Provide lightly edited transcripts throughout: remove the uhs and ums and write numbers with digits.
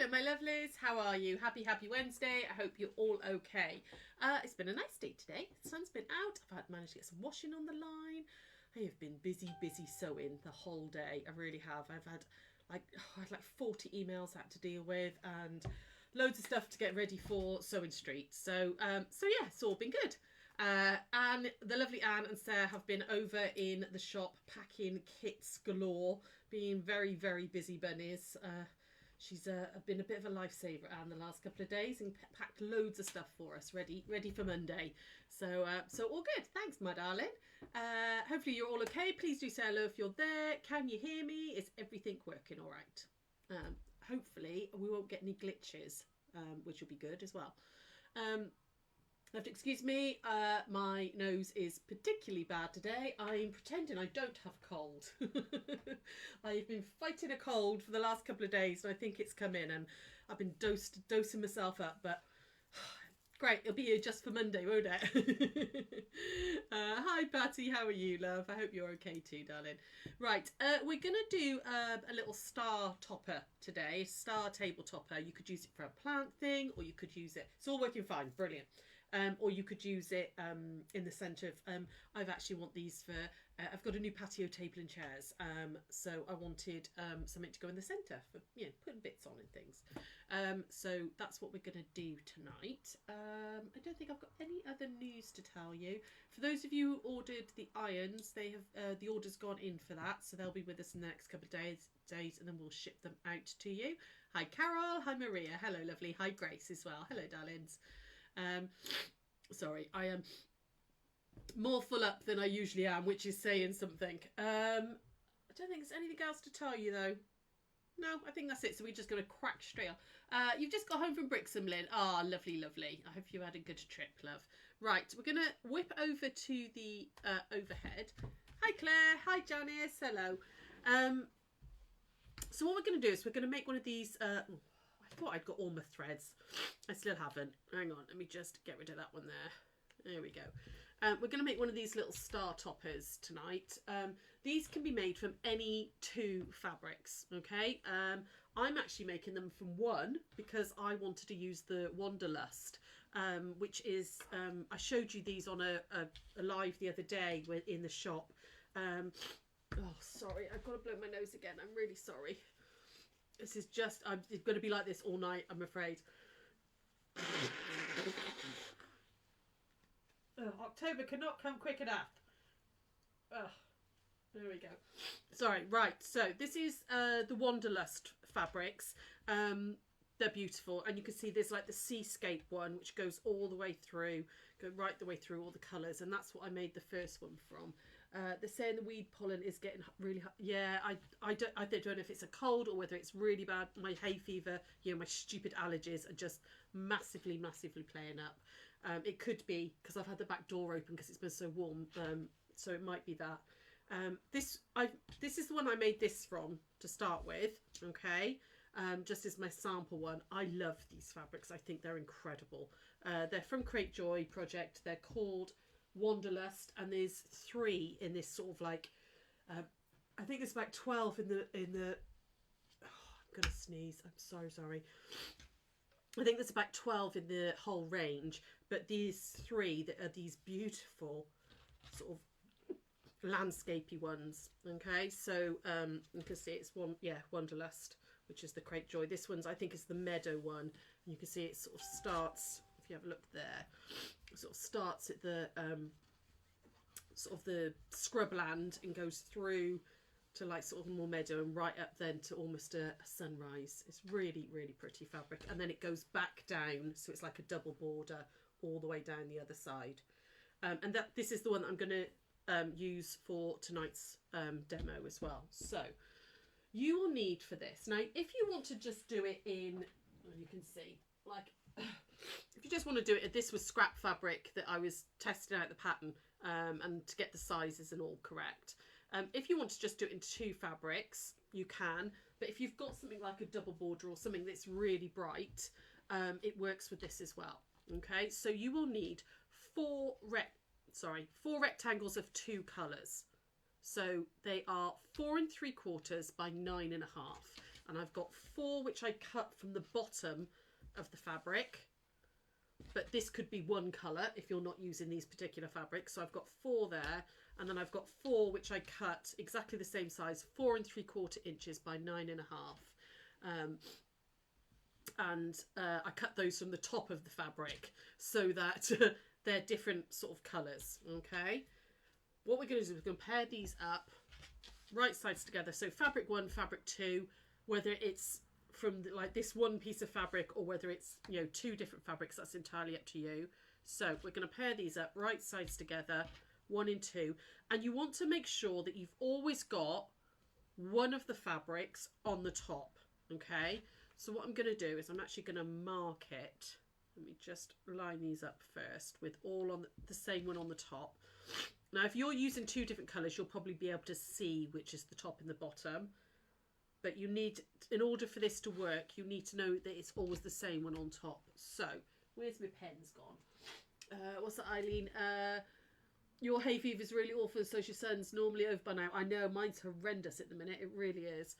Hello my lovelies, how are you? Happy Wednesday. I hope you're all okay. It's been a nice day today. The sun's been out. I've managed to get some washing on the line. I have been busy sewing the whole day. I really have. I had like 40 emails I had to deal with and loads of stuff to get ready for Sewing Street. So yeah, it's all been good. And the lovely Anne and Sarah have been over in the shop packing kits galore, being very, very busy bunnies. She's been a bit of a lifesaver, Anne, the last couple of days, and packed loads of stuff for us, ready for Monday. So all good. Thanks, my darling. Hopefully you're all okay. Please do say hello if you're there. Can you hear me? Is everything working all right? Hopefully we won't get any glitches, which will be good as well. Have to excuse me, my nose is particularly bad today. I'm pretending I don't have a cold. I've been fighting a cold for the last couple of days and I think it's come in and I've been dosing myself up, but great, it'll be here just for Monday, won't it? Hi Patty, how are you, love? I hope you're okay too, darling. Right, we're going to do a little star topper today, star table topper. You could use it for a plant thing or you could use it, it's all working fine, brilliant. Or you could use it in the centre of, I've actually want these for, I've got a new patio table and chairs, so I wanted something to go in the centre for, you know, putting bits on and things. So that's what we're going to do tonight. I don't think I've got any other news to tell you. For those of you who ordered the irons, they have the order's gone in for that, so they'll be with us in the next couple of days and then we'll ship them out to you. Hi Carol, hi Maria, hello lovely, hi Grace as well, hello darlings. Sorry, I am more full up than I usually am, which is saying something. I don't think there's anything else to tell you though. No, I think that's it. So we're just going to crack straight on. You've just got home from Brixham, Lynn. Ah, lovely, lovely. I hope you had a good trip, love. Right, we're going to whip over to the overhead. Hi Claire, hi Janice, hello. So what we're going to do is we're going to make one of these... I thought I'd got all my threads. I still haven't. Hang on, let me just get rid of that one there. There we go. We're going to make one of these little star toppers tonight. These can be made from any two fabrics, okay? I'm actually making them from one because I wanted to use the Wanderlust, which is, I showed you these on a live the other day in the shop. Oh, sorry, I've got to blow my nose again. I'm really sorry. This is just, I'm going to be like this all night, I'm afraid. October cannot come quick enough. There we go. Sorry, right. So this is the Wanderlust fabrics. They're beautiful. And you can see there's like the Seascape one, which goes all the way through, go right the way through all the colours. And that's what I made the first one from. They're saying the weed pollen is getting really hot. Yeah, I don't know if it's a cold or whether it's really bad. My hay fever, you know, my stupid allergies are just massively playing up. It could be because I've had the back door open because it's been so warm. So it might be that. This is the one I made this from to start with. Okay. Just as my sample one. I love these fabrics. I think they're incredible. They're from Create Joy Project. They're called Wanderlust, and there's 3 in this sort of like I think there's about 12 in the oh, I'm gonna sneeze, I'm so sorry. I think there's about 12 in the whole range, but these 3 that are these beautiful sort of landscapey ones. Okay, so you can see it's Wanderlust, which is the Create Joy. This one's, I think, is the Meadow one, and you can see it sort of starts, if you have a look there, it sort of starts at the sort of the scrubland and goes through to like sort of more meadow and right up then to almost a sunrise. It's really pretty fabric, and then it goes back down, so it's like a double border all the way down the other side. And this is the one that I'm going to use for tonight's demo as well. So you will need for this, now if you want to just do it in, well, you can see, like, if you just want to do it, this was scrap fabric that I was testing out the pattern and to get the sizes and all correct. If you want to just do it in 2 fabrics, you can, but if you've got something like a double border or something that's really bright, it works with this as well. Okay, so you will need 4 rectangles of 2 colours. So they are 4 3/4 by 9 1/2. and I've got 4 which I cut from the bottom of the fabric, but this could be one colour if you're not using these particular fabrics. So I've got 4 there, and then I've got 4 which I cut exactly the same size, 4 3/4 inches by 9.5. I cut those from the top of the fabric so that they're different sort of colours. Okay, what we're going to do is we're going to pair these up right sides together. So fabric 1, fabric 2, whether it's from like this one piece of fabric or whether it's, you know, 2 different fabrics, that's entirely up to you. So we're going to pair these up right sides together, 1 and 2, and you want to make sure that you've always got one of the fabrics on the top. Okay, so what I'm going to do is I'm actually going to mark it. Let me just line these up first with all on the same one on the top. Now if you're using 2 different colours, you'll probably be able to see which is the top and the bottom, but you need, in order for this to work, you need to know that it's always the same one on top. So where's my pen's gone? What's that, Eileen? Your hay fever is really awful, so your son's normally over by now. I know, mine's horrendous at the minute, it really is.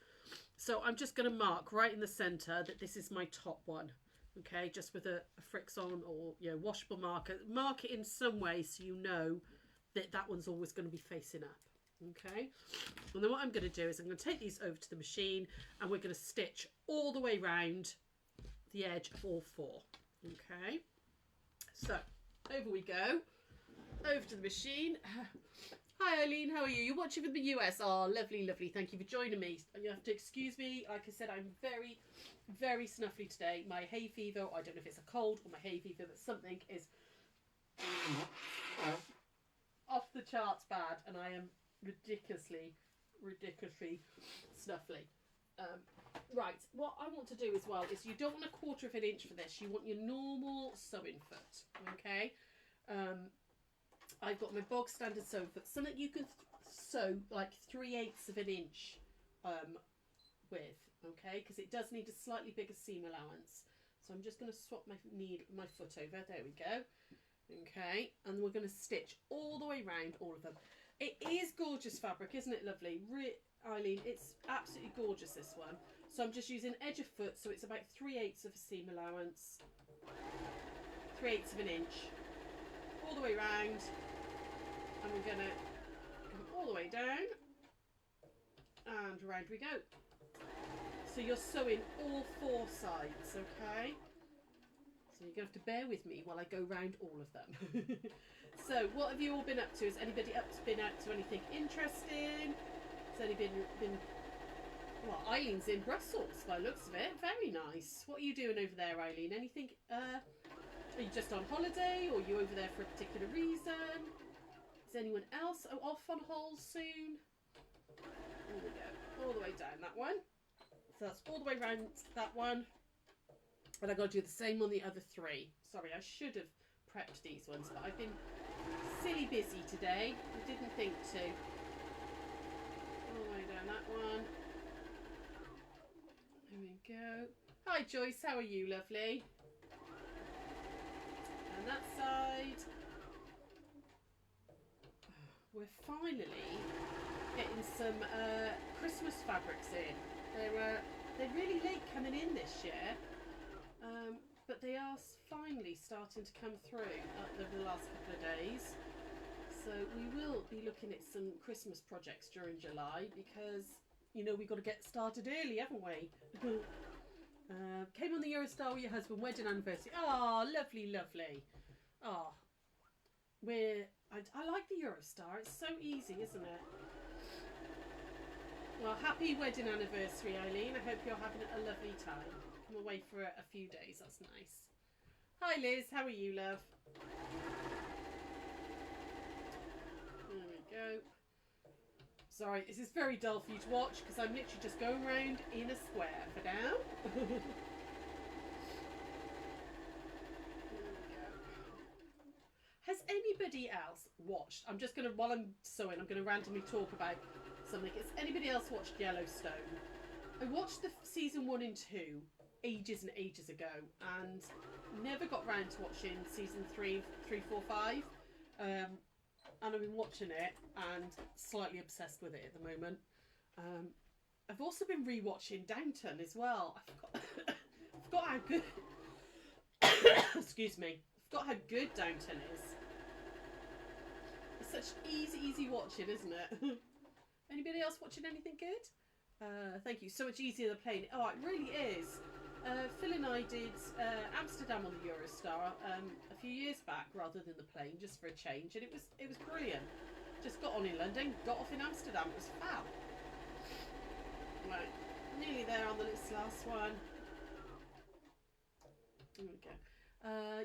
So I'm just going to mark right in the centre that this is my top one. Okay, just with a Frixon or, you know, washable marker. Mark it in some way so you know that that one's always going to be facing up. Okay, and then what I'm going to do is I'm going to take these over to the machine and we're going to stitch all the way round the edge of all 4. Okay, so over we go, over to the machine. Hi Eileen, how are you? You're watching from the US. Oh, lovely, lovely. Thank you for joining me. You have to excuse me. Like I said, I'm very, very snuffly today. My hay fever, I don't know if it's a cold or my hay fever, but something is off the charts bad, and I am ridiculously snuffly. Right, what I want to do as well is you don't want 1/4 of an inch for this. You want your normal sewing foot. Okay. I've got my bog standard sewing foot, something you can sew like 3/8 of an inch with, okay, because it does need a slightly bigger seam allowance. So I'm just going to swap my foot over. There we go. Okay, and we're going to stitch all the way round all of them. It is gorgeous fabric, isn't it lovely? Eileen, it's absolutely gorgeous, this one. So I'm just using edge of foot, so it's about 3/8 of a seam allowance, 3/8 of an inch, all the way round, and we're going to come all the way down, and round we go. So you're sewing all 4 sides, okay? So you're going to have to bear with me while I go round all of them. So what have you all been up to? Has anybody been out to anything interesting? Has anybody been... Well, Eileen's in Brussels by the looks of it. Very nice. What are you doing over there, Eileen? Anything... Are you just on holiday, or are you over there for a particular reason? Is anyone else off on holiday soon? There we go. All the way down that one. So that's all the way round that one. And I've got to do the same on the other 3. Sorry, I should have prepped these ones, but I've been silly busy today. I didn't think to. All the way down that one. There we go. Hi Joyce, how are you, lovely? And that side. We're finally getting some Christmas fabrics in. They're really late coming in this year, but they are finally starting to come through over the last couple of days. So we will be looking at some Christmas projects during July because, you know, we've got to get started early, haven't we? Came on the Eurostar with your husband, wedding anniversary. Oh, lovely, lovely. Oh, I like the Eurostar. It's so easy, isn't it? Well, happy wedding anniversary, Eileen. I hope you're having a lovely time. Come away for a few days. That's nice. Hi, Liz. How are you, love? There we go. Sorry, this is very dull for you to watch because I'm literally just going round in a square for now. There we go. Has anybody else watched? I'm just going to, while I'm sewing, I'm going to randomly talk about something. Has anybody else watched Yellowstone? I watched the season 1 and 2 ages and ages ago and never got round to watching season 3, 4, 5. And I've been watching it and slightly obsessed with it at the moment. I've also been rewatching Downton as well. I forgot how good. Excuse me. I forgot how good Downton is. It's such easy watching, isn't it? Anybody else watching anything good? Thank you. So much easier than playing. Oh, it really is. Phil and I did Amsterdam on the Eurostar a few years back, rather than the plane, just for a change, and it was brilliant. Just got on in London, got off in Amsterdam. It was fab. Right, nearly there on this last one. There we go.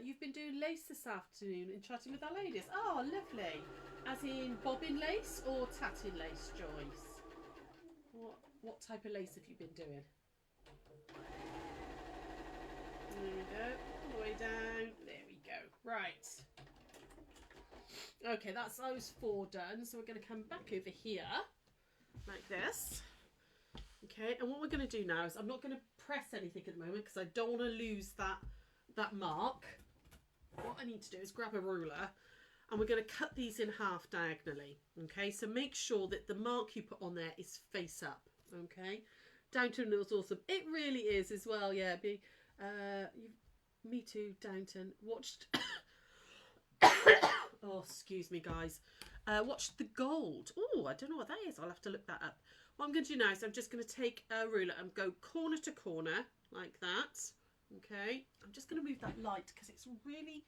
You've been doing lace this afternoon and chatting with our ladies. Oh, lovely. As in bobbin lace or tatting lace, Joyce? What type of lace have you been doing? There we go. All the way down. There we go. Right. Okay, that's those 4 done. So we're going to come back over here like this. Okay, and what we're going to do now is I'm not going to press anything at the moment because I don't want to lose that mark. What I need to do is grab a ruler and we're going to cut these in half diagonally. Okay, so make sure that the mark you put on there is face up. Okay, Downton was awesome. It really is as well. Yeah, me too. Downton watched. Oh, excuse me, guys. Watched The Gold. Oh, I don't know what that is. I'll have to look that up. What I'm going to do now is I'm just going to take a ruler and go corner to corner like that. Okay, I'm just going to move that light because it's really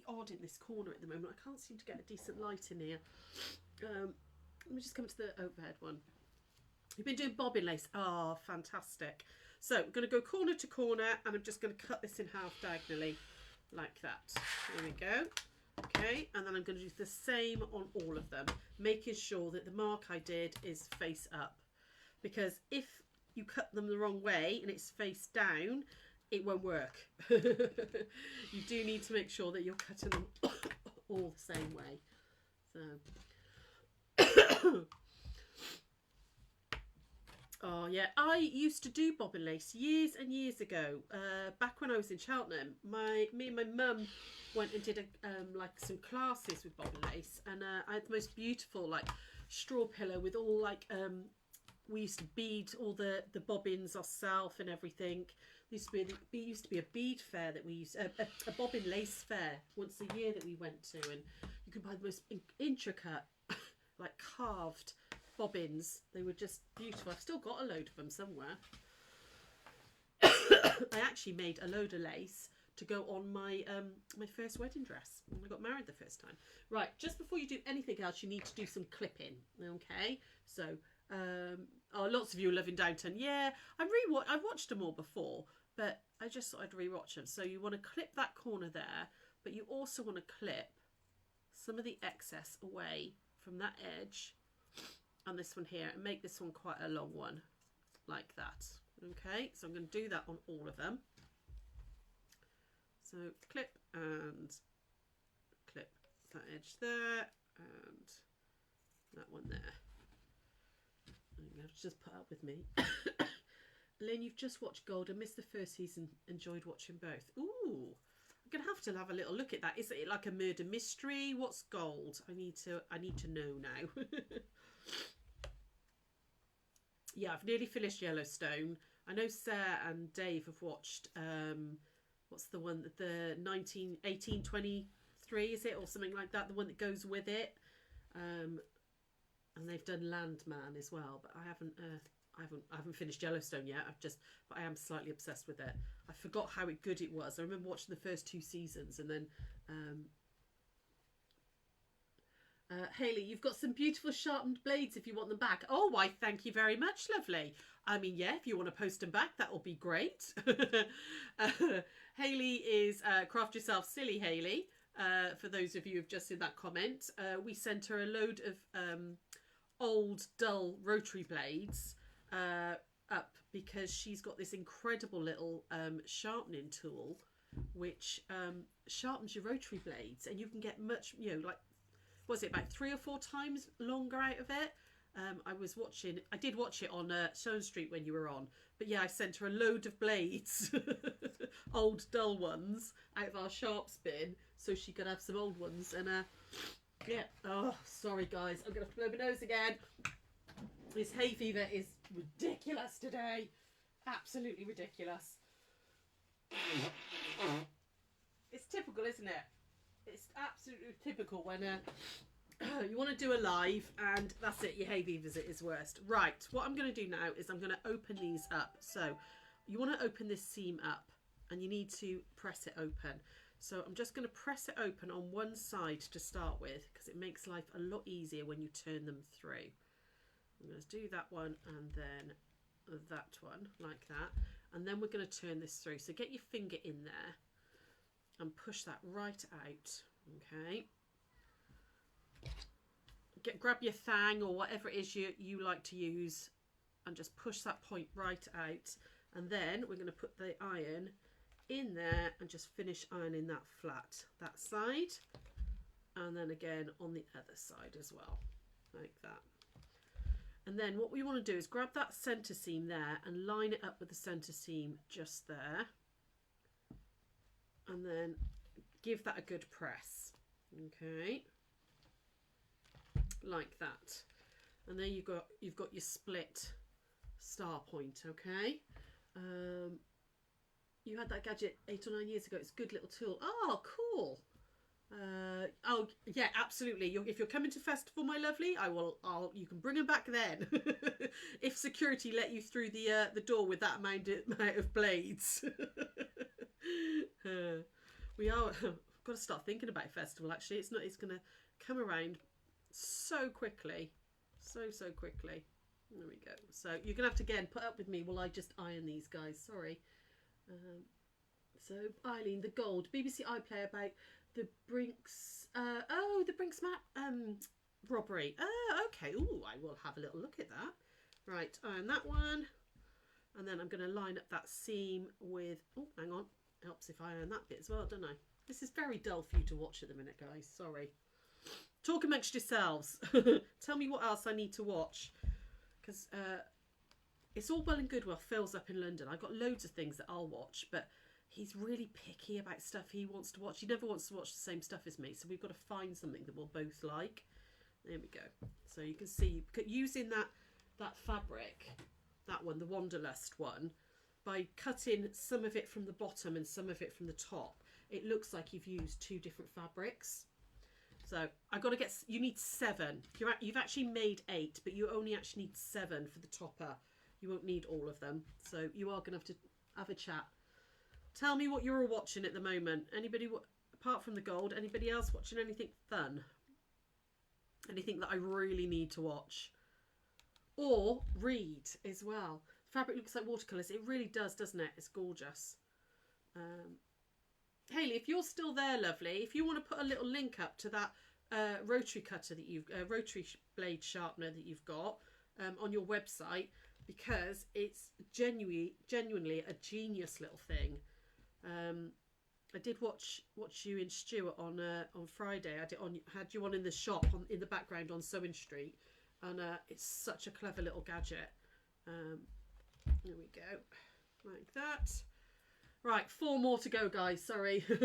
odd in this corner at the moment. I can't seem to get a decent light in here. Let me just come to the overhead one. You've been doing bobbin lace. Oh, fantastic. So we're going to go corner to corner and I'm just going to cut this in half diagonally like that. There we go. Okay, and then I'm going to do the same on all of them, making sure that the mark I did is face up. Because if you cut them the wrong way and it's face down, it won't work. You do need to make sure that you're cutting them all the same way. So, oh yeah, I used to do bobbin lace years and years ago. Back when I was in Cheltenham, me and my mum went and did like some classes with bobbin lace, and I had the most beautiful like straw pillow with all like we used to bead all the bobbins ourselves and everything. There used to be a bead fair that we used, a bobbin lace fair once a year that we went to, and you could buy the most intricate, like carved bobbins. They were just beautiful. I've still got a load of them somewhere. I actually made a load of lace to go on my my first wedding dress when I got married the first time. Right, just before you do anything else, you need to do some clipping. Okay, so oh, lots of you are loving Downton. Yeah, I've watched them all before, but I just thought I'd rewatch them. So you want to clip that corner there, but you also want to clip some of the excess away from that edge and this one here, and make this one quite a long one like that. Okay, so I'm going to do that on all of them. So clip and clip that edge there and that one there. You have to just put up with me. Lynn, you've just watched Gold and missed the first season. Enjoyed watching both. Ooh, I'm gonna have a little look at that. Is it like a murder mystery? What's Gold? I need to know now. Yeah, I've nearly finished Yellowstone. I know Sarah and Dave have watched what's the one, the 1823, is it, or something like that, the one that goes with it. And they've done Landman as well, but I haven't finished Yellowstone yet. But I am slightly obsessed with it. I forgot how good it was. I remember watching the first 2 seasons, and then Hayley, you've got some beautiful sharpened blades if you want them back. Oh, why, thank you very much, lovely. I mean, yeah, if you want to post them back, that will be great. Hayley is Craft Yourself Silly Hayley. For those of you who've just seen that comment, we sent her a load of old, dull rotary blades up because she's got this incredible little sharpening tool which sharpens your rotary blades, and you can get much, like, was it about 3 or 4 times longer out of it? I did watch it on Stone Street when you were on, but yeah, I sent her a load of blades, old dull ones, out of our sharps bin, so she could have some old ones. And yeah, oh, sorry guys, I'm gonna have to blow my nose again. This hay fever is ridiculous today. Absolutely ridiculous. It's typical, isn't it? It's absolutely typical when you want to do a live and that's it, your hay fever is worst. Right, what I'm going to do now is I'm going to open these up. So you want to open this seam up and you need to press it open. So I'm just going to press it open on one side to start with because it makes life a lot easier when you turn them through. I'm going to do that one and then that one like that. And then we're going to turn this through. So get your finger in there and push that right out. Okay. Grab your thang or whatever it is you like to use and just push that point right out. And then we're going to put the iron in there and just finish ironing that flat, that side. And then again on the other side as well, like that. And then what we want to do is grab that centre seam there and line it up with the centre seam just there. And then give that a good press. Okay. Like that. And then you've got your split star point, okay? You had that gadget 8 or 9 years ago. It's a good little tool. Oh, cool. Oh yeah, absolutely. If you're coming to festival, my lovely, you can bring them back then. If security let you through the door with that amount of blades. We've got to start thinking about festival. Actually, it's going to come around so quickly, so quickly. There we go. So you're gonna have to again put up with me while I just iron these guys. Sorry. So Eileen, the gold BBC iPlayer about the Brinks. The Brinks map robbery. Okay. Oh, I will have a little look at that. Right, iron that one, and then I'm going to line up that seam with. Oh, hang on. Helps if I iron that bit as well, don't I? This is very dull for you to watch at the minute, guys. Sorry. Talk amongst yourselves. Tell me what else I need to watch. Because it's all well and good while Phil's up in London. I've got loads of things that I'll watch, but he's really picky about stuff he wants to watch. He never wants to watch the same stuff as me, so we've got to find something that we'll both like. There we go. So you can see, using that fabric, that one, the Wanderlust one, by cutting some of it from the bottom and some of it from the top, it looks like you've used two different fabrics. So I've got to you need 7. You've actually made 8, but you only actually need 7 for the topper. You won't need all of them. So you are going to have to have a chat. Tell me what you're all watching at the moment. Anybody, apart from the gold, anybody else watching anything fun? Anything that I really need to watch? Or read as well. Fabric looks like watercolours. It really does, doesn't it? It's gorgeous. Hayley, if you're still there, lovely, if you want to put a little link up to that rotary cutter that rotary blade sharpener that you've got on your website, because it's genuinely a genius little thing. I did watch you in Stuart on Friday. Had you on in the shop in the background on Sewing Street, and it's such a clever little gadget. There we go, like that. Right, 4 more to go, guys. Sorry. There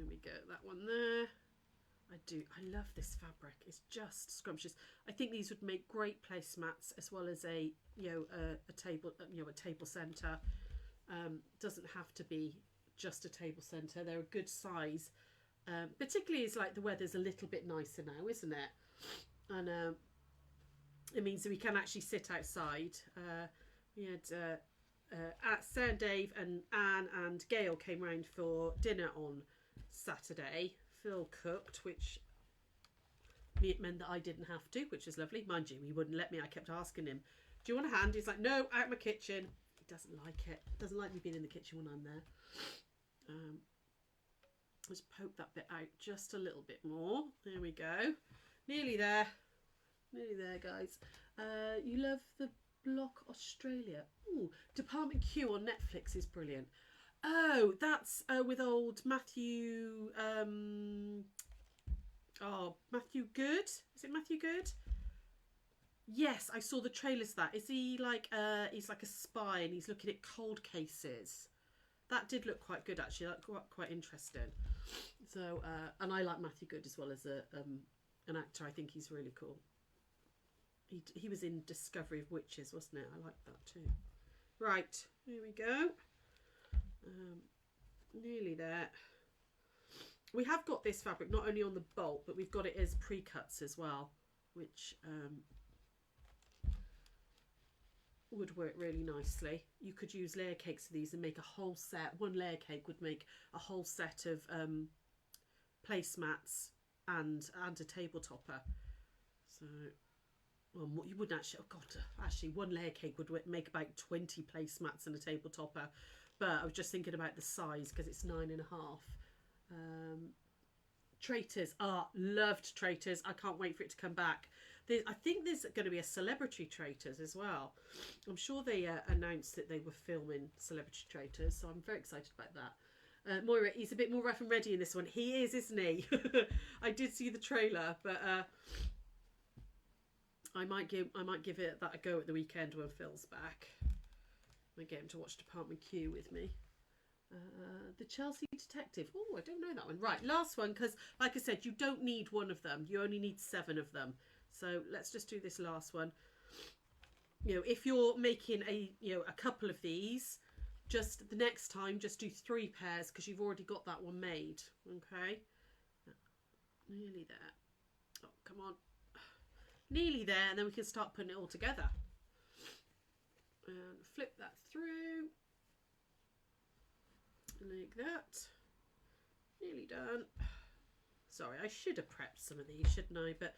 we go. That one there. I love this fabric. It's just scrumptious. I think these would make great placemats as well as a table centre. Doesn't have to be just a table centre. They're a good size. Particularly as like the weather's a little bit nicer now, isn't it? And it means that we can actually sit outside. We had Sarah and Dave and Anne and Gail came round for dinner on Saturday. Phil cooked, which meant that I didn't have to, which is lovely. Mind you, he wouldn't let me. I kept asking him, do you want a hand? He's like, no, out of my kitchen. He doesn't like it. Doesn't like me being in the kitchen when I'm there. Let's poke that bit out just a little bit more. There we go. Nearly there. Nearly there, guys. You love the Block Australia. Ooh, Department Q on Netflix is brilliant. Oh, that's with old Matthew. Matthew Good. Is it Matthew Good? Yes, I saw the trailers for that. Is he like he's like a spy and he's looking at cold cases? That did look quite good actually. That quite interesting. So and I like Matthew Good as well as a an actor. I think he's really cool. He was in Discovery of Witches, wasn't it? I like that too. Right, here we go. Nearly there. We have got this fabric not only on the bolt, but we've got it as pre-cuts as well, which would work really nicely. You could use layer cakes of these and make a whole set. One layer cake would make a whole set of placemats and a table topper. So, well, you wouldn't actually, oh god, actually one layer cake would make about 20 placemats and a table topper. But I was just thinking about the size because it's 9.5. Traitors, loved Traitors. I can't wait for it to come back. I think there's going to be a Celebrity Traitors as well. I'm sure they announced that they were filming Celebrity Traitors, so I'm very excited about that. Moira, he's a bit more rough and ready in this one. He is, isn't he? I did see the trailer, but I might give it that a go at the weekend when Phil's back. I get him to watch Department Q with me. The Chelsea Detective. Oh, I don't know that one. Right, last one, because like I said, you don't need one of them. You only need 7 of them. So let's just do this last one. You know, if you're making a couple of these, just the next time, just do 3 pairs because you've already got that one made. Okay, nearly there. Oh, come on, nearly there, and then we can start putting it all together. And flip that through like that. Nearly done. Sorry, I should have prepped some of these, shouldn't I? But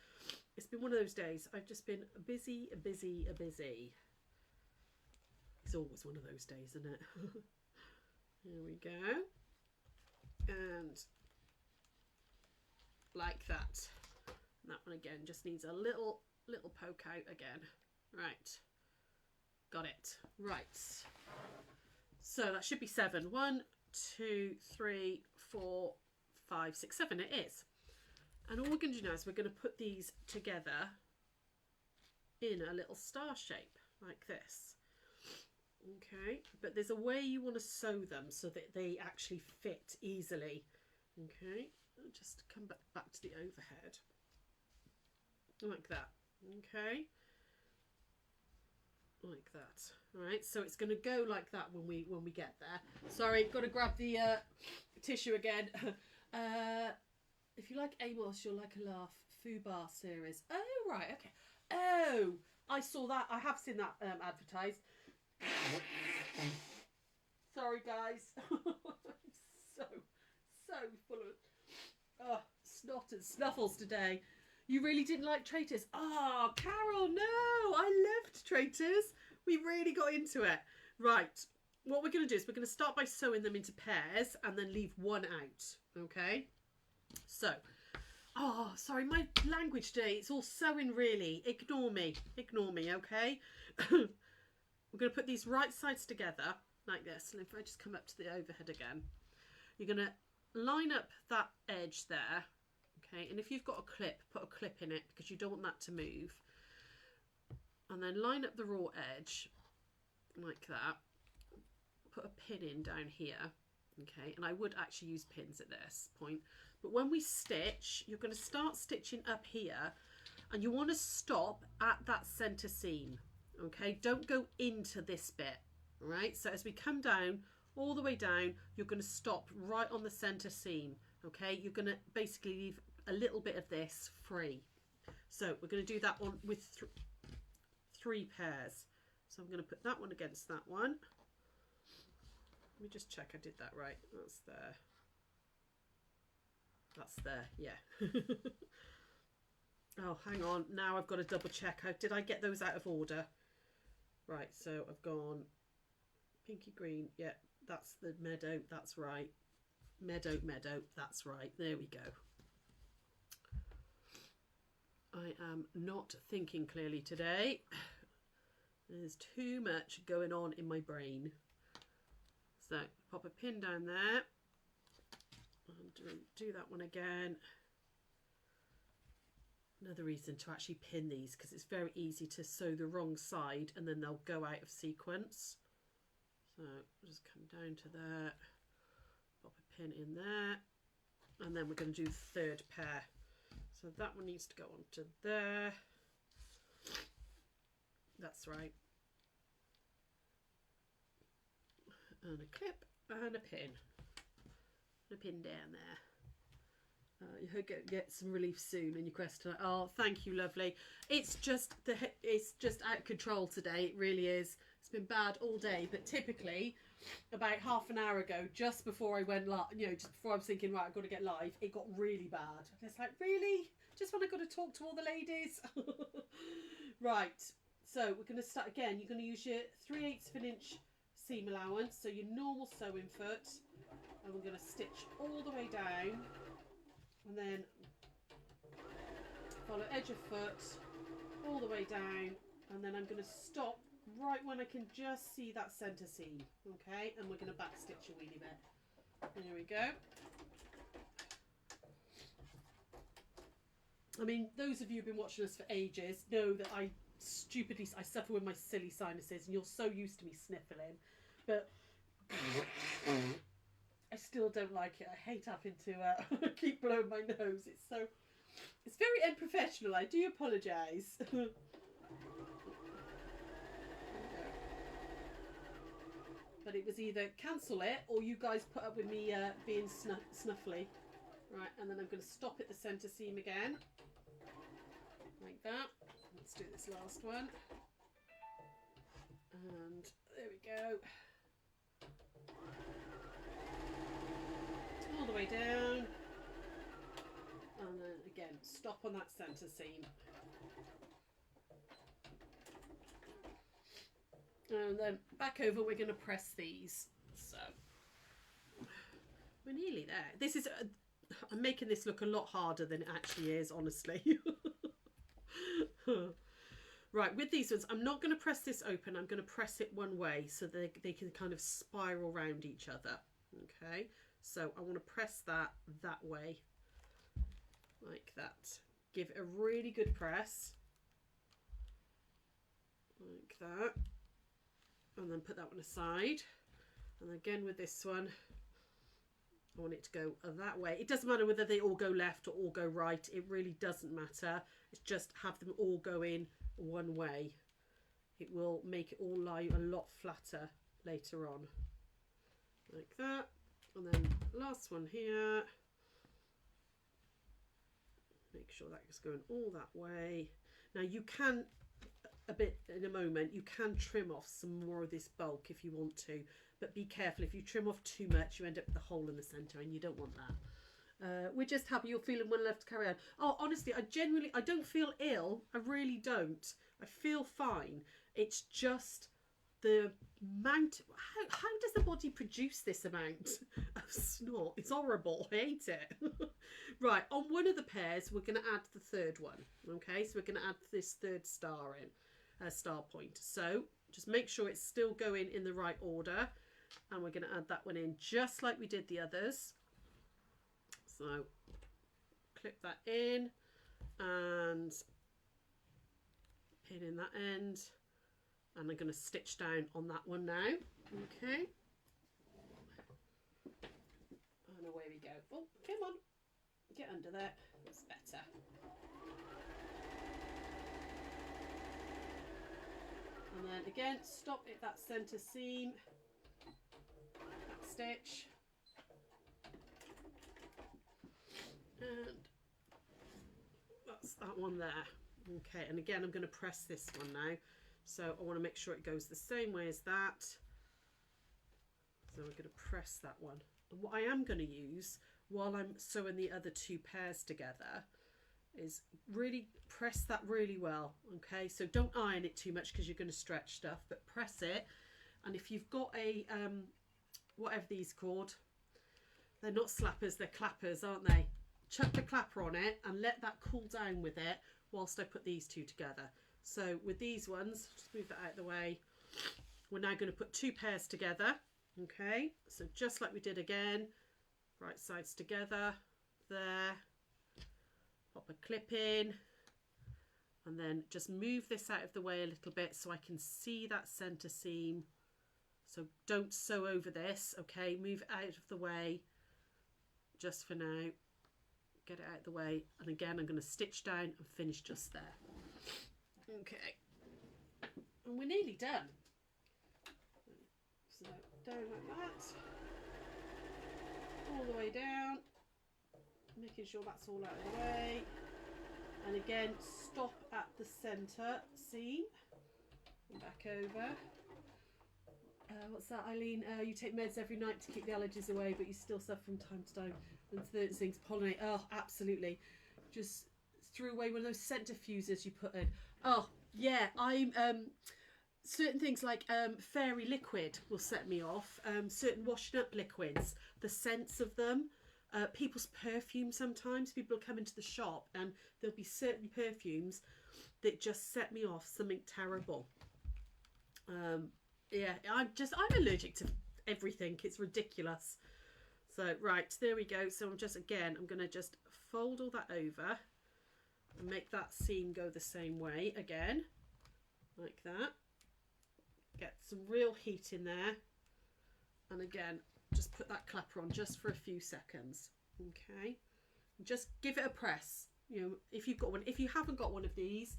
it's been one of those days. I've just been busy. It's always one of those days, isn't it? Here we go. And like that. And that one again just needs a little poke out again. Right. Got it. Right. So that should be 7. 1, 2, 3, 4, 5, 6, 7. It is. And all we're going to do now is we're going to put these together in a little star shape like this. Okay, but there's a way you want to sew them so that they actually fit easily. Okay, I'll just come back to the overhead like that. Okay, like that. All right, so it's going to go like that when we get there. Sorry, got to grab the tissue again. If you like Amos, you'll like a laugh. Fubar series. Oh right, okay. Oh, I saw that. I have seen that advertised. Sorry guys. I'm so full of snot and snuffles today. You really didn't like Traitors? Oh, Carol, no, I loved Traitors. We really got into it. Right, what we're going to do is we're going to start by sewing them into pairs and then leave one out. Okay, so sorry, my language today, it's all sewing really. Ignore me, okay? We're going to put these right sides together like this. And if I just come up to the overhead again, you're going to line up that edge there. Okay, and if you've got a clip, put a clip in it because you don't want that to move. And then line up the raw edge like that. Put a pin in down here. Okay, and I would actually use pins at this point. But when we stitch, you're going to start stitching up here and you want to stop at that centre seam. Okay, don't go into this bit. All right, so as we come down, all the way down, you're going to stop right on the centre seam. Okay, you're going to basically leave a little bit of this free. So we're going to do that one with 3 pairs. So I'm going to put that one against that one. Let me just check I did that right. That's there. That's there, yeah. Oh, hang on. Now I've got to double check. Did I get those out of order? Right, so I've gone pinky green. Yeah, that's the meadow. That's right. Meadow. That's right. There we go. I am not thinking clearly today. There's too much going on in my brain. So pop a pin down there. And do that one again. Another reason to actually pin these because it's very easy to sew the wrong side and then they'll go out of sequence. So just come down to there, pop a pin in there, and then we're going to do the 3rd pair. So that one needs to go onto there. That's right. And a clip and a pin. And a pin down there. You get some relief soon in your quest tonight. Oh, thank you, lovely. It's just out of control today. It really is. It's been bad all day, but typically about half an hour ago, just before I went live, just before I was thinking, right, I've got to get live, it got really bad. And it's like, really? Just when I've got to talk to all the ladies? Right, so we're going to start again. You're going to use your 3/8 of an inch seam allowance, so your normal sewing foot, and we're going to stitch all the way down, and then follow edge of foot all the way down, and then I'm going to stop right when I can just see that centre seam, okay, and we're going to back stitch a weeny bit. There we go. I mean, those of you who've been watching us for ages know that I suffer with my silly sinuses, and you're so used to me sniffling, but I still don't like it. I hate having to keep blowing my nose. It's very unprofessional. I do apologise. But it was either cancel it or you guys put up with me being snuffly. Right, and then I'm going to stop at the centre seam again. Like that. Let's do this last one. And there we go. All the way down. And then again, stop on that centre seam. And then back over, we're going to press these. So we're nearly there. This is, I'm making this look a lot harder than it actually is, honestly. Right, with these ones, I'm not going to press this open. I'm going to press it one way so they can kind of spiral round each other. Okay, so I want to press that way, like that. Give it a really good press, like that. And then put that one aside. And again with this one, I want it to go that way. It doesn't matter whether they all go left or all go right. It really doesn't matter. It's just have them all go in one way. It will make it all lie a lot flatter later on. Like that. And then last one here. Make sure that's going all that way. Now you can, a bit in a moment, you can trim off some more of this bulk if you want to, but be careful. If you trim off too much, you end up with a hole in the centre, and you don't want that. We're just happy you're feeling well enough to carry on. Oh, honestly, I don't feel ill. I really don't. I feel fine. It's just the amount. How does the body produce this amount of snot? It's horrible. I hate it. Right, on one of the pairs, we're going to add the third one. Okay, so we're going to add this third star in, star point. So just make sure it's still going in the right order. And we're going to add that one in just like we did the others. So clip that in and pin in that end. And I'm going to stitch down on that one now. Okay. And away we go. Oh, come on. Get under there. That's better. And then again, stop at that centre seam. That stitch. And that's that one there. Okay, and again, I'm going to press this one now. So I want to make sure it goes the same way as that. So we're going to press that one. And what I am going to use while I'm sewing the other two pairs together is really press that really well. Okay, so don't iron it too much because you're going to stretch stuff, but press it. And if you've got a, whatever these are called, they're not slappers, they're clappers, aren't they? Chuck the clapper on it and let that cool down with it whilst I put these two together. So with these ones, just move that out of the way. We're now going to put two pairs together. Okay, so just like we did again, right sides together, there, pop a clip in, and then just move this out of the way a little bit so I can see that centre seam. So don't sew over this, okay, move it out of the way just for now. get it out of the way. And again, I'm going to stitch down and finish just there. Okay. And we're nearly done. So down like that. All the way down. Making sure that's all out of the way. And again, stop at the centre seam. And back over. What's that, Eileen? You take meds every night to keep the allergies away, but you still suffer from time to time when certain things pollinate. Oh, absolutely. Just threw away one of those scent diffusers you put in. Oh, yeah. I'm certain things like fairy liquid will set me off. Certain washing up liquids, the scents of them. People's perfume sometimes. People come into the shop and there'll be certain perfumes that just set me off something terrible. Yeah, I'm allergic to everything. It's ridiculous. So, right, there we go. So I'm going to just fold all that over and make that seam go the same way again, like that. Get some real heat in there. And again, just put that clapper on just for a few seconds. Okay. Just give it a press. You know, if you've got one, if you haven't got one of these,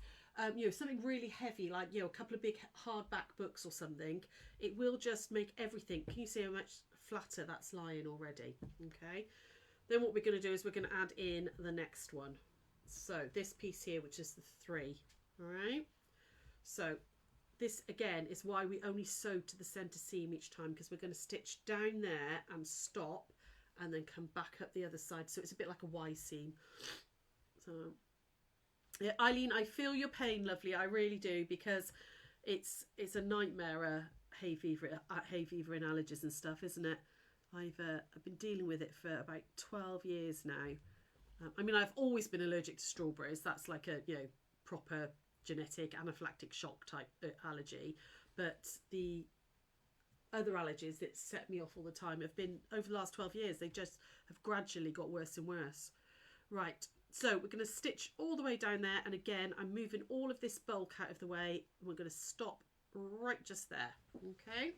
you know, something really heavy, like, you know, a couple of big hardback books or something, it will just make everything. Can you see how much flatter that's lying already? Okay. Then what we're going to do is we're going to add in the next one. So this piece here, which is the 3. All right. So this again is why we only sew to the center seam each time, because we're going to stitch down there and stop and then come back up the other side. So it's a bit like a Y seam. So yeah, Eileen, I feel your pain, lovely. I really do, because it's a nightmare, hay fever and allergies and stuff, isn't it? I've been dealing with it for about 12 years now. I mean, I've always been allergic to strawberries. That's like a, you know, proper genetic anaphylactic shock type allergy. But the other allergies that set me off all the time have been, over the last 12 years, they just have gradually got worse and worse. Right. So we're going to stitch all the way down there, and again I'm moving all of this bulk out of the way, and we're going to stop right just there. Okay,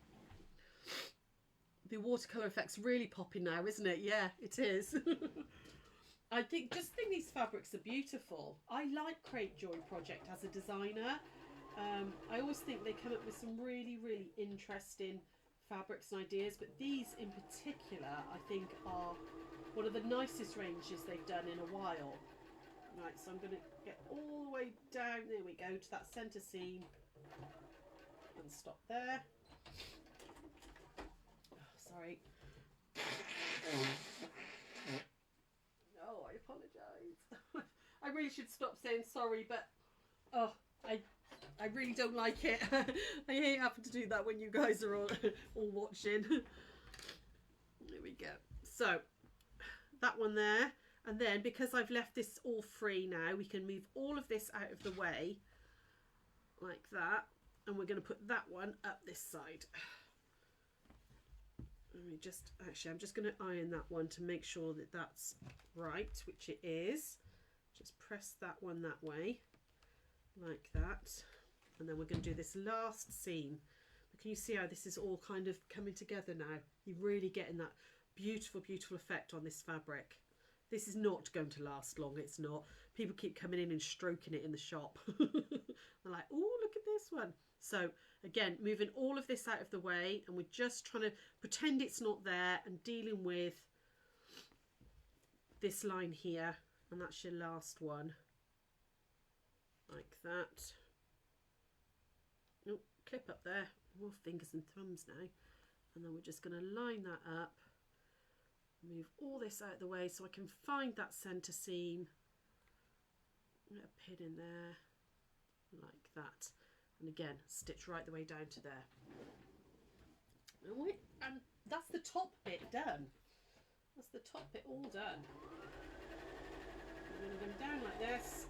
the watercolour effect's really popping now, isn't it? Yeah, it is. I think these fabrics are beautiful. I like Create Joy Project as a designer. I always think they come up with some really, really interesting fabrics and ideas, but these in particular I think are one of the nicest ranges they've done in a while. Right, so I'm going to get all the way down, there we go, to that centre seam and stop there. Oh, sorry. Oh, I apologise. I really should stop saying sorry, but oh, I really don't like it. I hate having to do that when you guys are all watching. There we go. So that one there, and then because I've left this all free now, we can move all of this out of the way like that, and we're going to put that one up this side. Let me just, actually I'm just going to iron that one to make sure that that's right, which it is. Just press that one that way like that, and then we're going to do this last seam. But can you see how this is all kind of coming together now? You're really getting that beautiful, beautiful effect on this fabric. This is not going to last long. It's not. People keep coming in and stroking it in the shop. They're like, oh, look at this one. So again, moving all of this out of the way, and we're just trying to pretend it's not there and dealing with this line here, and that's your last one. Like that. Oh, clip up there. More fingers and thumbs now. And then we're just going to line that up. Move all this out of the way so I can find that centre seam. Get a pin in there, like that. And again, stitch right the way down to there. And that's the top bit done. That's the top bit all done. I'm going to go down like this.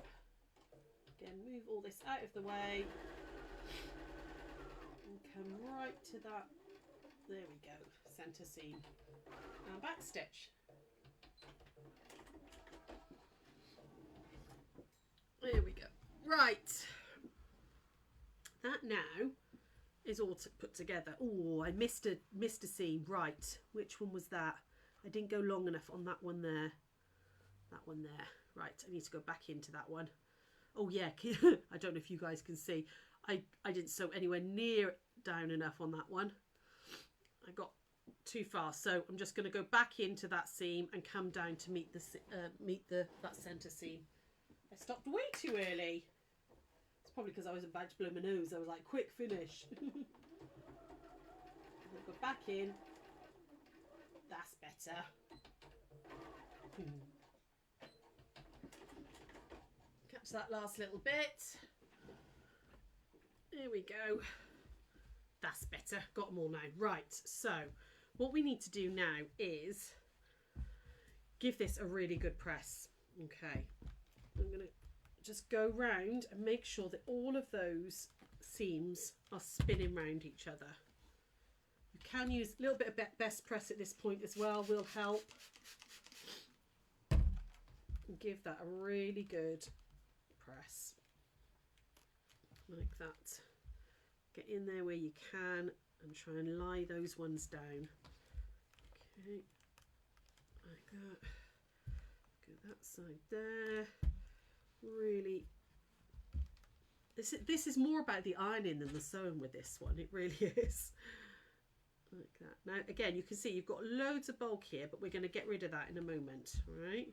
Again, move all this out of the way. And come right to that. There we go, centre seam. And back stitch. There we go. Right. That now is all put together. Oh, I missed a seam. Right. Which one was that? I didn't go long enough on that one there. that one there. Right, I need to go back into that one. Oh yeah, I don't know if you guys can see. I didn't sew anywhere near down enough on that one. I got too far, so I'm just going to go back into that seam and come down to meet that centre seam. I stopped way too early. It's probably because I was about to blow my nose. I was like, quick finish. Go back in. That's better. Catch that last little bit. There we go. That's better. Got them all now. Right, so what we need to do now is give this a really good press. Okay, I'm going to just go round and make sure that all of those seams are spinning round each other. You can use a little bit of best press at this point as well, will help. Give that a really good press. Like that. Get in there where you can and try and lie those ones down. Okay, like that. Go that side there. Really, this is more about the ironing than the sewing with this one. It really is. Like that. Now again, you can see you've got loads of bulk here, but we're going to get rid of that in a moment. All right.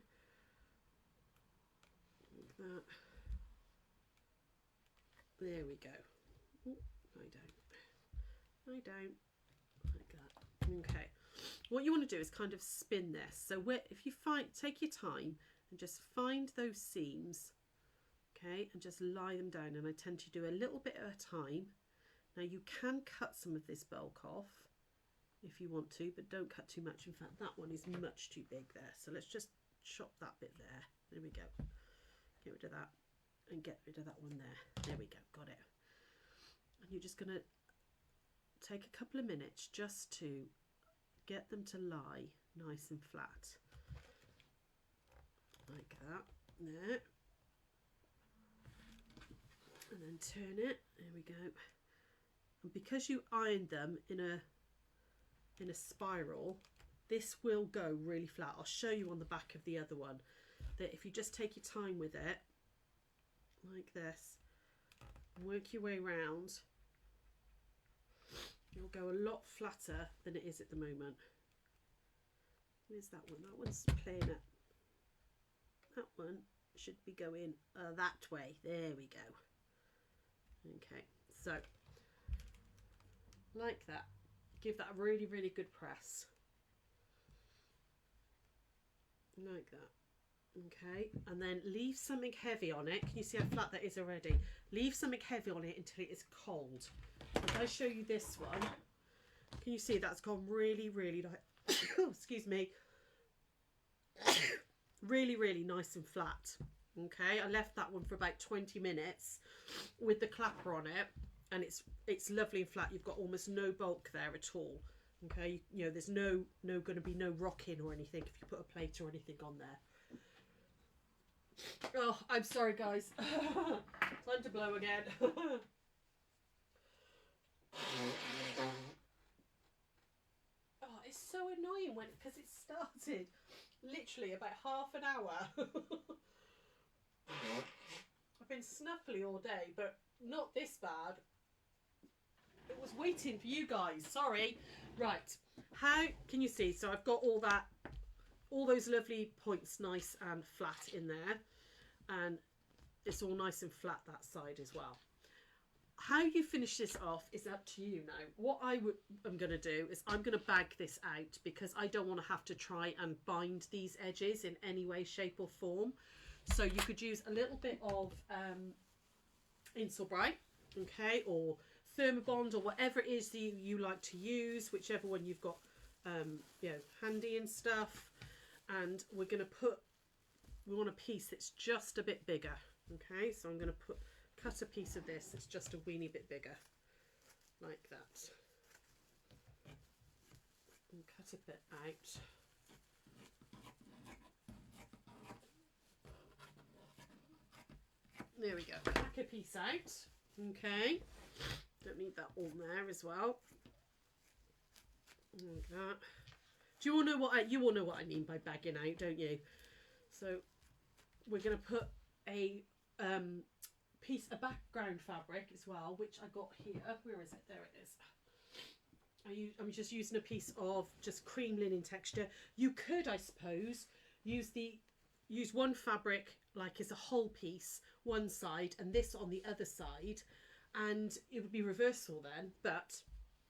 Like that. There we go. Ooh, lie down, like that. Okay, what you want to do is kind of spin this. So if you take your time and just find those seams, okay, and just lie them down. And I tend to do a little bit at a time. Now you can cut some of this bulk off if you want to, but don't cut too much. In fact, that one is much too big there. So let's just chop that bit there. There we go. Get rid of that and get rid of that one there. There we go, got it. And you're just going to take a couple of minutes just to get them to lie nice and flat. Like that. There. And then turn it. There we go. And because you ironed them in a spiral, this will go really flat. I'll show you on the back of the other one that if you just take your time with it, like this, work your way around, it'll go a lot flatter than it is at the moment. Where's that one? That one's playing it. That one should be going that way. There we go. Okay, so like that. Give that a really, really good press. Like that. Okay, and then leave something heavy on it. Can you see how flat that is already? Leave something heavy on it until it is cold. If I show you this one, can you see that's gone really, really like, oh, excuse me, really, really nice and flat. Okay, I left that one for about 20 minutes with the clapper on it, and it's lovely and flat. You've got almost no bulk there at all. Okay, you know, there's no going to be no rocking or anything if you put a plate or anything on there. Oh, I'm sorry, guys. Time to blow again. Oh, it's so annoying because it started literally about half an hour. I've been snuffly all day, but not this bad. It was waiting for you guys. Sorry. Right. How can you see? So I've got all those lovely points nice and flat in there, and it's all nice and flat that side as well. How you finish this off is up to you now. What I'm going to do is I'm going to bag this out because I don't want to have to try and bind these edges in any way, shape or form. So you could use a little bit of Insulbright, okay, or Thermobond, or whatever it is that you like to use, whichever one you've got you know, handy and stuff. And we want a piece that's just a bit bigger. Okay, so I'm going to cut a piece of this that's just a weeny bit bigger, like that, and cut a bit out. There we go. Pack a piece out. Okay, don't need that on there as well. Like that. Do you all know what I mean by bagging out, don't you? So we're going to put a background fabric as well, which I got here. Where is it? There it is. I'm just using a piece of just cream linen texture. You could, I suppose, use one fabric like as a whole piece, one side, and this on the other side, and it would be reversible then, but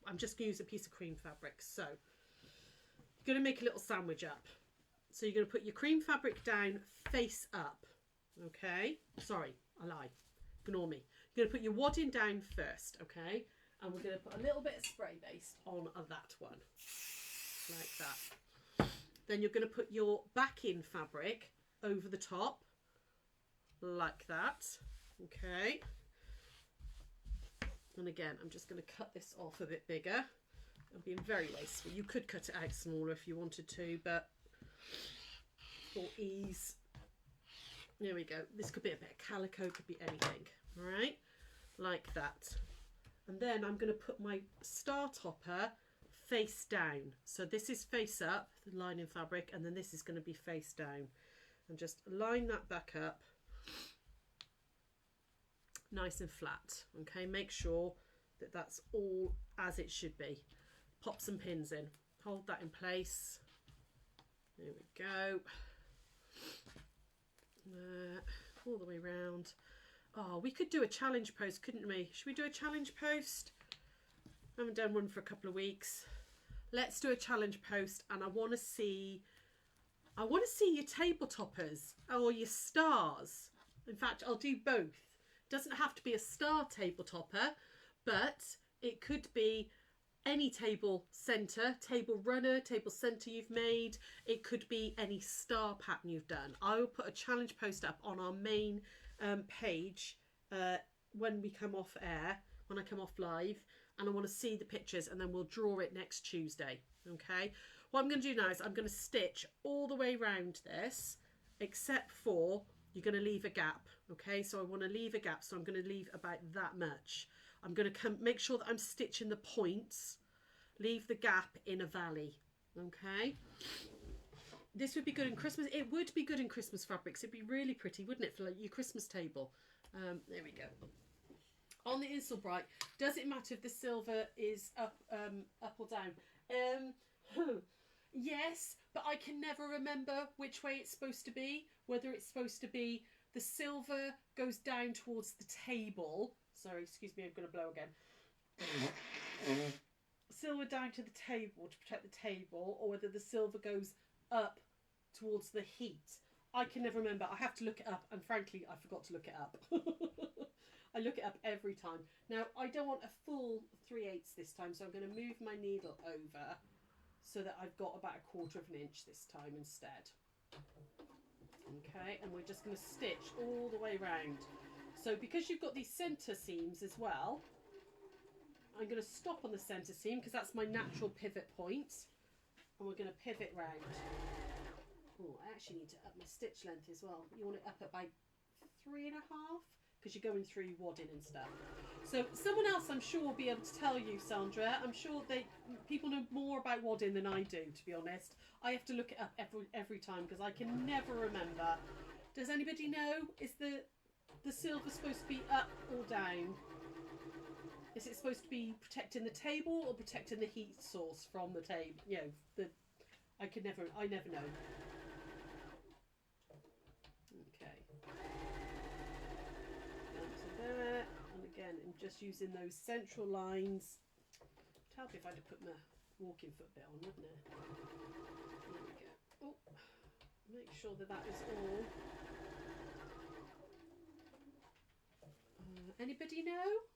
I'm just going to use a piece of cream fabric. So you're going to make a little sandwich up. So you're going to put your cream fabric down face up. Okay? Sorry, I lie. Ignore me. You're going to put your wadding down first, okay? And we're going to put a little bit of spray base on that one, like that. Then you're going to put your backing fabric over the top, like that, okay? And again, I'm just going to cut this off a bit bigger. I'm being very wasteful. You could cut it out smaller if you wanted to, but for ease, there we go. This could be a bit of calico, could be anything, all right? Like that. And then I'm going to put my star topper face down. So this is face up, the lining fabric, and then this is going to be face down. And just line that back up nice and flat. Okay, make sure that that's all as it should be. Pop some pins in. Hold that in place. There we go. All the way around. Oh, we could do a challenge post, couldn't we? Should we do a challenge post? I haven't done one for a couple of weeks. Let's do a challenge post, and I want to see your table toppers or your stars. In fact, I'll do both. Doesn't have to be a star table topper, but it could be any table center, table runner, table center you've made. It could be any star pattern you've done. I will put a challenge post up on our main page when we come off air, when I come off live, and I want to see the pictures, and then we'll draw it next Tuesday. Okay, what I'm going to do now is I'm going to stitch all the way around this, except for you're going to leave a gap. Okay, so I want to leave a gap, so I'm going to leave about that much. I'm going to make sure that I'm stitching the points, leave the gap in a valley. Okay, this would be good in Christmas. It would be good in Christmas fabrics. It'd be really pretty, wouldn't it, for like your Christmas table? There we go. On the insole bright, does it matter if the silver is up or down? Yes, but I can never remember which way it's supposed to be. Whether it's supposed to be the silver goes down towards the table. Sorry, excuse me, I'm going to blow again. Silver down to the table to protect the table, or whether the silver goes up towards the heat. I can never remember. I have to look it up, and frankly, I forgot to look it up. I look it up every time. Now, I don't want a full 3/8 this time, so I'm going to move my needle over so that I've got about 1/4 inch this time instead. Okay, and we're just going to stitch all the way around. So because you've got these centre seams as well, I'm going to stop on the centre seam because that's my natural pivot point, and we're going to pivot round. Oh, I actually need to up my stitch length as well. You want it up at about 3.5 because you're going through wadding and stuff. So someone else I'm sure will be able to tell you, Sandra. I'm sure people know more about wadding than I do, to be honest. I have to look it up every time because I can never remember. Does anybody know? Is the silver supposed to be up or down? Is it supposed to be protecting the table or protecting the heat source from the table? You know, I never know. Okay. Down to there, and again, I'm just using those central lines. It'd help if I'd have put my walking foot bit on, wouldn't it? There we go. Oh, make sure that is all. Anybody know?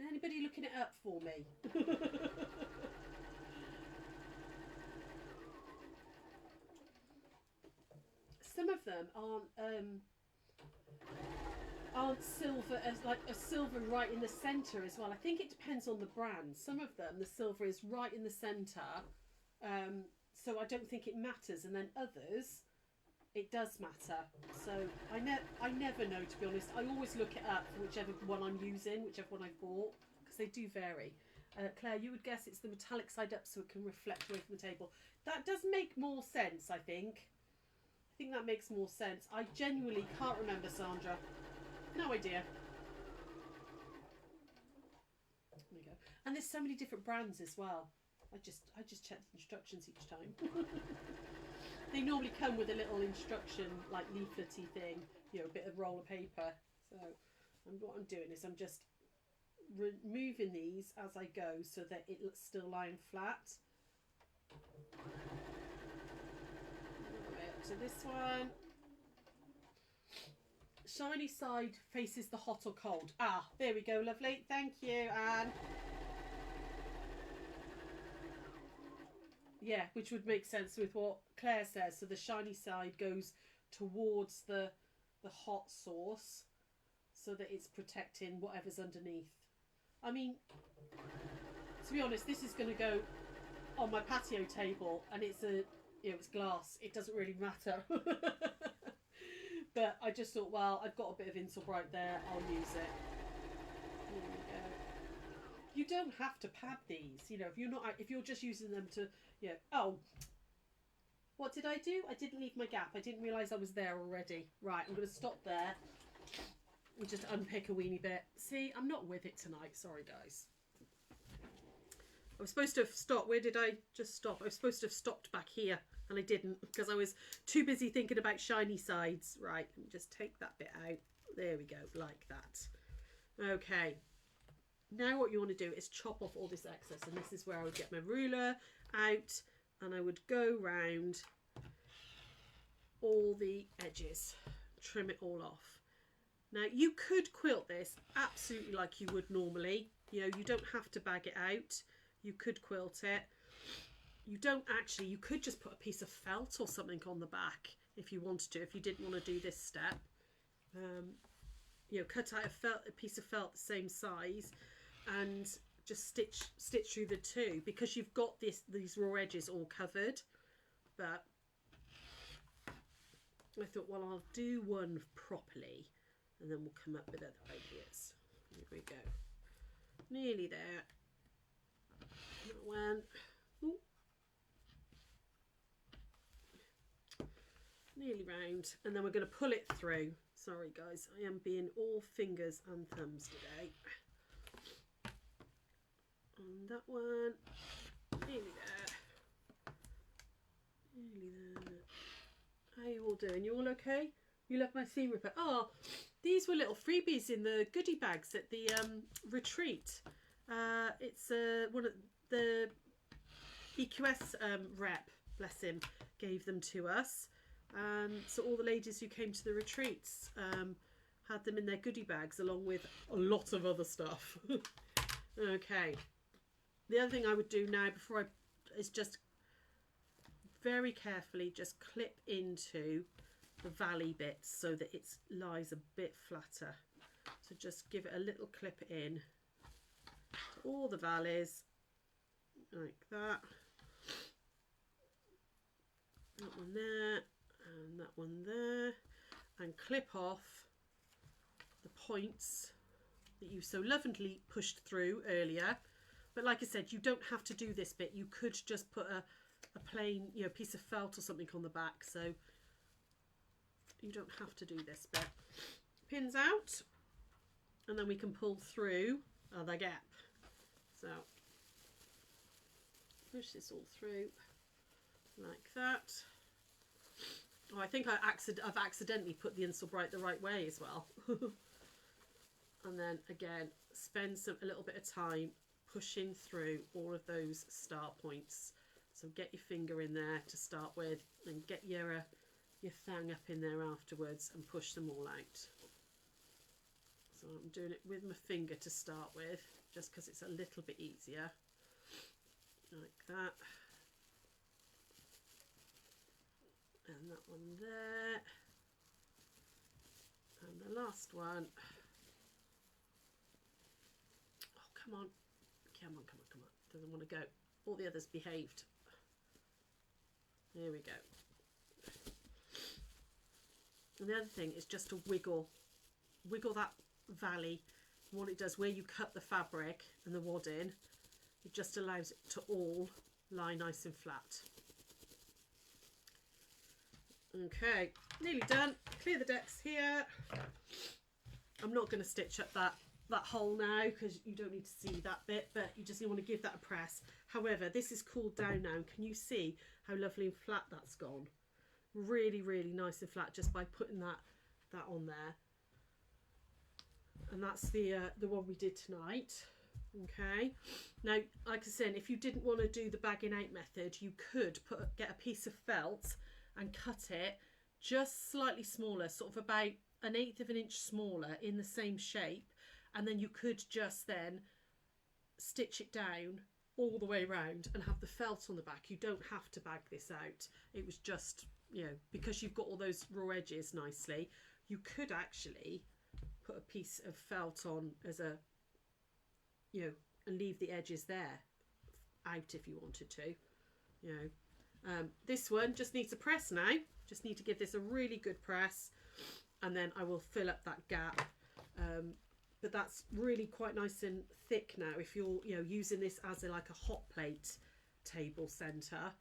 Anybody looking it up for me? Some of them aren't silver as like a silver right in the centre as well. I think it depends on the brand. Some of them, the silver is right in the centre, so I don't think it matters. And then others, it does matter. So I never know, to be honest. I always look it up for whichever one I'm using, whichever one I bought, because they do vary. Claire, you would guess it's the metallic side up so it can reflect away from the table. That does make more sense, I think. I think that makes more sense. I genuinely can't remember, Sandra. No idea. There we go. And there's so many different brands as well. I just check the instructions each time. They normally come with a little instruction, like leaflety thing, you know, a bit of roll of paper. So what I'm doing is I'm just removing these as I go so that it looks still lying flat. Right up to this one. Shiny side faces the hot or cold. Ah, there we go, lovely. Thank you, Anne. Yeah, which would make sense with what Claire says. So the shiny side goes towards the hot sauce so that it's protecting whatever's underneath. I mean, to be honest, this is going to go on my patio table, and it's it's glass. It doesn't really matter. But I just thought, well, I've got a bit of Insul Bright there. I'll use it. There we go. You don't have to pad these. You know, if you're just using them to, oh, what did I do? I didn't leave my gap. I didn't realise I was there already. Right, I'm going to stop there and just unpick a weeny bit. See, I'm not with it tonight. Sorry, guys. I was supposed to have stopped. Where did I just stop? I was supposed to have stopped back here, and I didn't because I was too busy thinking about shiny sides. Right, let me just take that bit out. There we go, like that. Okay. Now what you want to do is chop off all this excess, and this is where I would get my ruler out and I would go round all the edges, trim it all off. Now you could quilt this absolutely like you would normally. You know, you don't have to bag it out. You could quilt it. You don't actually, you could just put a piece of felt or something on the back if you wanted to, if you didn't want to do this step. Cut out a piece of felt the same size and just stitch through the two, because you've got these raw edges all covered. But I thought, well, I'll do one properly and then we'll come up with other ideas. Here we go. Nearly there. That one. Ooh. Nearly round. And then we're going to pull it through. Sorry guys, I am being all fingers and thumbs today. And that one. Nearly there. Nearly there. How are you all doing? You all okay? You love my seam ripper. Oh, these were little freebies in the goodie bags at the retreat. It's one of the EQS rep, bless him, gave them to us. And so all the ladies who came to the retreats had them in their goodie bags along with a lot of other stuff. Okay. The other thing I would do now is just very carefully just clip into the valley bits so that it lies a bit flatter. So just give it a little clip in to all the valleys like that. That one there and that one there, and clip off the points that you so lovingly pushed through earlier. But like I said, you don't have to do this bit. You could just put a plain, piece of felt or something on the back, so you don't have to do this bit. Pins out, and then we can pull through the gap. So push this all through like that. Oh, I think I've accidentally put the Insul Bright the right way as well. And then again, spend a little bit of time pushing through all of those start points. So get your finger in there to start with, and get your thang up in there afterwards, and push them all out. So I'm doing it with my finger to start with, just because it's a little bit easier. Like that. And that one there. And the last one. Oh, come on. Come on, come on, come on. Doesn't want to go. All the others behaved. There we go. And the other thing is just to wiggle that valley. And what it does, where you cut the fabric and the wadding, it just allows it to all lie nice and flat. Okay, nearly done. Clear the decks here. I'm not going to stitch up that hole now because you don't need to see that bit, but you just want to give that a press. However, this is cooled down now. Can you see how lovely and flat that's gone? Really, really nice and flat just by putting that on there. And that's the one we did tonight. Okay, now like I said, if you didn't want to do the bagging out method, you could get a piece of felt and cut it just slightly smaller, sort of about 1/8 of an inch smaller, in the same shape, and then you could just then stitch it down all the way around and have the felt on the back. You don't have to bag this out. It was just, you know, because you've got all those raw edges nicely, you could actually put a piece of felt on as a, you know, and leave the edges there out if you wanted to, you know. This one just needs a press now. Just need to give this a really good press, and then I will fill up that gap. But that's really quite nice and thick now. If you're, you know, using this as like a hot plate table centre,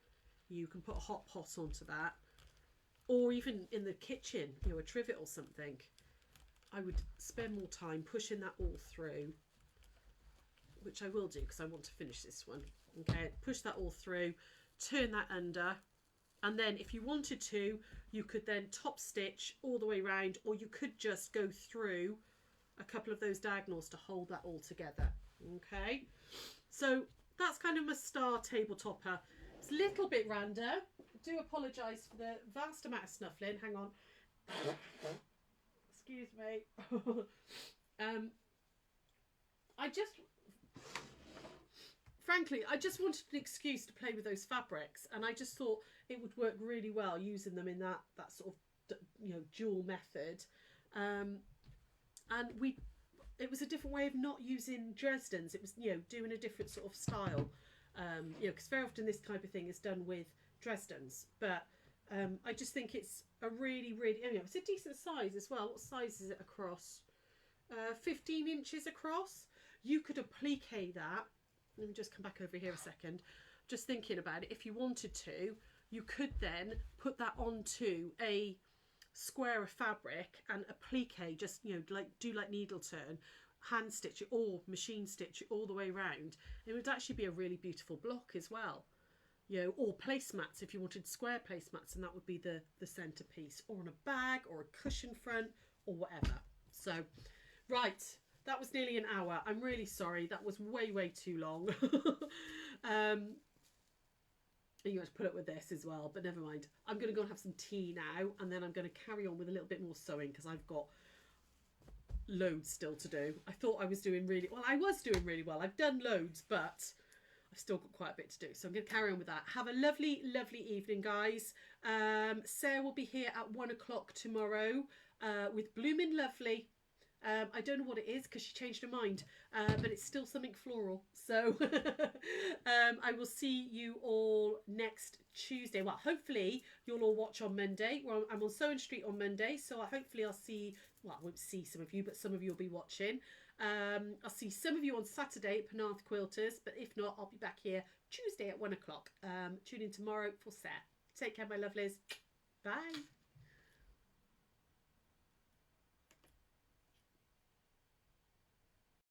you can put a hot pot onto that, or even in the kitchen, you know, a trivet or something. I would spend more time pushing that all through, which I will do because I want to finish this one. Okay, push that all through, turn that under, and then if you wanted to, you could then top stitch all the way around, or you could just go through a couple of those diagonals to hold that all together. Okay, so that's kind of my star table topper. It's a little bit random. I do apologise for the vast amount of snuffling. Hang on. Excuse me. Frankly, I just wanted an excuse to play with those fabrics, and I just thought it would work really well using them in that sort of, you know, dual method. And it was a different way of not using Dresden's. It was, you know, doing a different sort of style. You know, because very often this type of thing is done with Dresden's, but I just think it's a really, really, you know, it's a decent size as well. What size is it across? 15 inches across. You could applique that. Let me just come back over here a second. Just thinking about it, if you wanted to, you could then put that onto a square of fabric and applique, just, you know, like do like needle turn, hand stitch it or machine stitch it all the way around. It would actually be a really beautiful block as well. You know, or placemats if you wanted square placemats, and that would be the centerpiece, or on a bag or a cushion front or whatever. So, right. That was nearly an hour. I'm really sorry. That was way, way too long. You have to put up with this as well, but never mind. I'm going to go and have some tea now, and then I'm going to carry on with a little bit more sewing because I've got loads still to do. I thought I was doing really well. I was doing really well. I've done loads, but I've still got quite a bit to do. So I'm going to carry on with that. Have a lovely, lovely evening, guys. Sarah will be here at 1 o'clock tomorrow with Bloomin' Lovely. I don't know what it is because she changed her mind, but it's still something floral. So I will see you all next Tuesday. Well, hopefully you'll all watch on Monday. Well, I'm on Sewing Street on Monday, so hopefully I'll see, well, I won't see some of you, but some of you will be watching. I'll see some of you on Saturday at Penarth Quilters, but if not, I'll be back here Tuesday at 1 o'clock. Tune in tomorrow for Sarah. Take care, my lovelies. Bye.